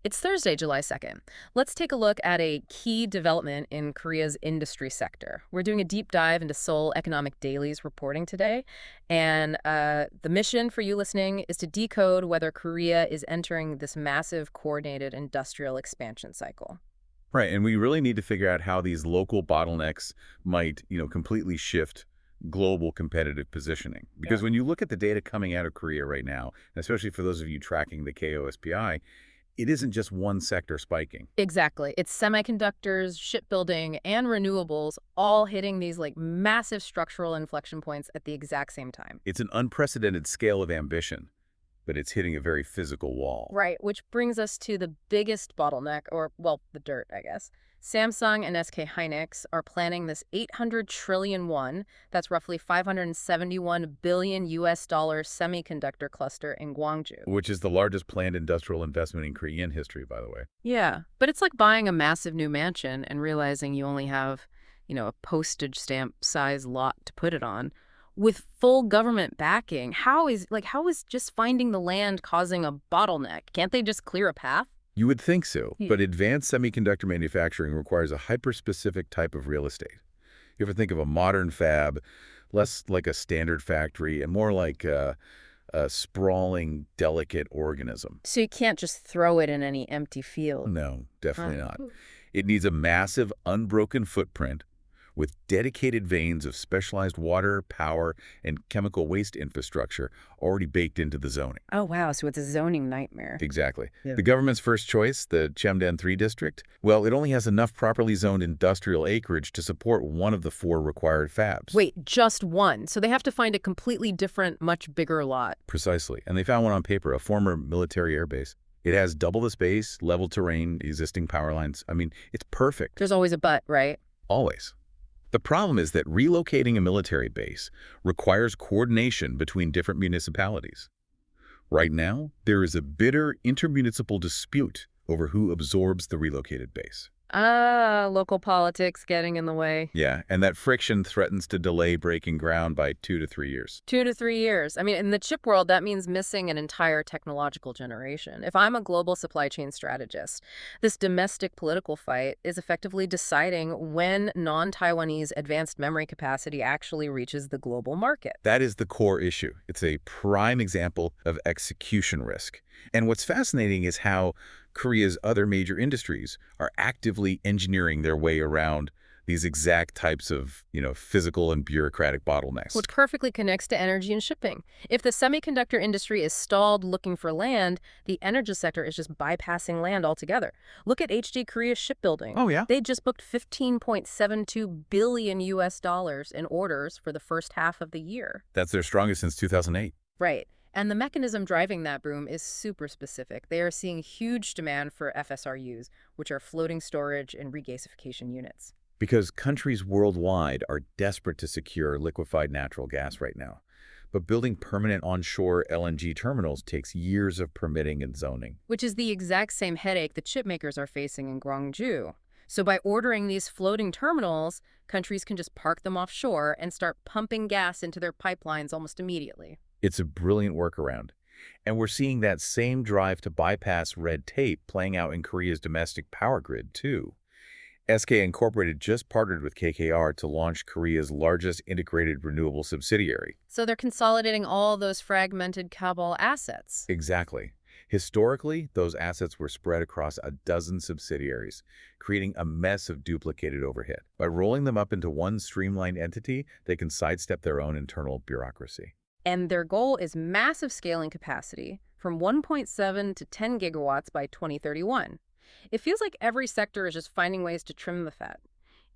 It's Thursday, July 2nd. Let's take a look at a key development in Korea's industry sector. We're doing a deep dive into Seoul Economic Daily's reporting today. And the mission for you listening is to decode whether Korea is entering this massive coordinated industrial expansion cycle. Right, and we really need to figure out how these local bottlenecks might, completely shift global competitive positioning. Because when you look at the data coming out of Korea right now, especially for those of you tracking the KOSPI, it isn't just one sector spiking. Exactly. It's semiconductors, shipbuilding, and renewables all hitting these massive structural inflection points at the exact same time. It's an unprecedented scale of ambition, but it's hitting a very physical wall. Right, which brings us to the biggest bottleneck, or, well, the dirt, I guess. Samsung and SK Hynix are planning this 800 trillion won, that's roughly 571 billion US dollar semiconductor cluster in Gwangju. Which is the largest planned industrial investment in Korean history, by the way. Yeah, but it's like buying a massive new mansion and realizing you only have, a postage stamp size lot to put it on. With full government backing, how is just finding the land causing a bottleneck? Can't they just clear a path? You would think so, Yeah. but advanced semiconductor manufacturing requires a hyper-specific type of real estate. You ever think of a modern fab, less like a standard factory and more like a sprawling, delicate organism? So you can't just throw it in any empty field. No, definitely not. Huh. It needs a massive, unbroken footprint with dedicated veins of specialized water, power, and chemical waste infrastructure already baked into the zoning. Oh, wow. So it's a zoning nightmare. Exactly. Yeah. The government's first choice, the Cheomdan 3 district, well, it only has enough properly zoned industrial acreage to support one of the 4 required fabs. Wait, just one. So they have to find a completely different, much bigger lot. Precisely. And they found one on paper, a former military airbase. It has double the space, level terrain, existing power lines. I mean, it's perfect. There's always a but, right? Always. The problem is that relocating a military base requires coordination between different municipalities. Right now, there is a bitter intermunicipal dispute over who absorbs the relocated base. Local politics getting in the way. Yeah, and that friction threatens to delay breaking ground by 2 to 3 years. 2 to 3 years. I mean, in the chip world, that means missing an entire technological generation. If I'm a global supply chain strategist, this domestic political fight is effectively deciding when non-Taiwanese advanced memory capacity actually reaches the global market. That is the core issue. It's a prime example of execution risk. And what's fascinating is how Korea's other major industries are actively engineering their way around these exact types of, physical and bureaucratic bottlenecks. Which perfectly connects to energy and shipping. If the semiconductor industry is stalled looking for land, the energy sector is just bypassing land altogether. Look at HD Korea Shipbuilding. Oh, yeah? They just booked 15.72 billion US dollars in orders for the first half of the year. That's their strongest since 2008. Right. And the mechanism driving that boom is super specific. They are seeing huge demand for FSRUs, which are floating storage and regasification units. Because countries worldwide are desperate to secure liquefied natural gas right now. But building permanent onshore LNG terminals takes years of permitting and zoning. Which is the exact same headache the chip makers are facing in Gwangju. So by ordering these floating terminals, countries can just park them offshore and start pumping gas into their pipelines almost immediately. It's a brilliant workaround. And we're seeing that same drive to bypass red tape playing out in Korea's domestic power grid, too. SK Incorporated just partnered with KKR to launch Korea's largest integrated renewable subsidiary. So they're consolidating all those fragmented cabal assets. Exactly. Historically, those assets were spread across a dozen subsidiaries, creating a mess of duplicated overhead. By rolling them up into one streamlined entity, they can sidestep their own internal bureaucracy. And their goal is massive scaling capacity from 1.7 to 10 gigawatts by 2031. It feels like every sector is just finding ways to trim the fat.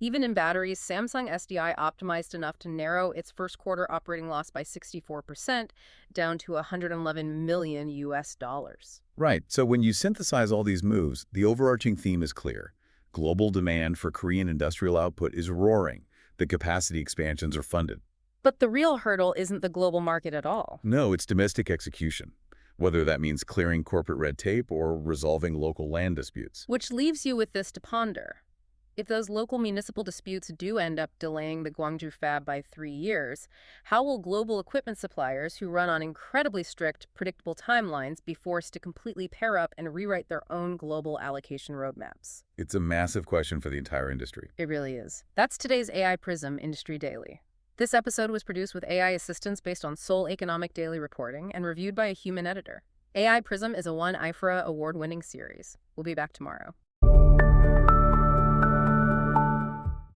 Even in batteries, Samsung SDI optimized enough to narrow its first quarter operating loss by 64%, down to 111 million US dollars. Right. So when you synthesize all these moves, the overarching theme is clear. Global demand for Korean industrial output is roaring. The capacity expansions are funded. But the real hurdle isn't the global market at all. No, it's domestic execution, whether that means clearing corporate red tape or resolving local land disputes. Which leaves you with this to ponder. If those local municipal disputes do end up delaying the Gwangju fab by 3 years, how will global equipment suppliers who run on incredibly strict, predictable timelines be forced to completely pair up and rewrite their own global allocation roadmaps? It's a massive question for the entire industry. It really is. That's today's AI PRISM Industry Daily. This episode was produced with AI assistance based on Seoul Economic Daily reporting and reviewed by a human editor. AI PRISM is a 1 IFRA award-winning series. We'll be back tomorrow.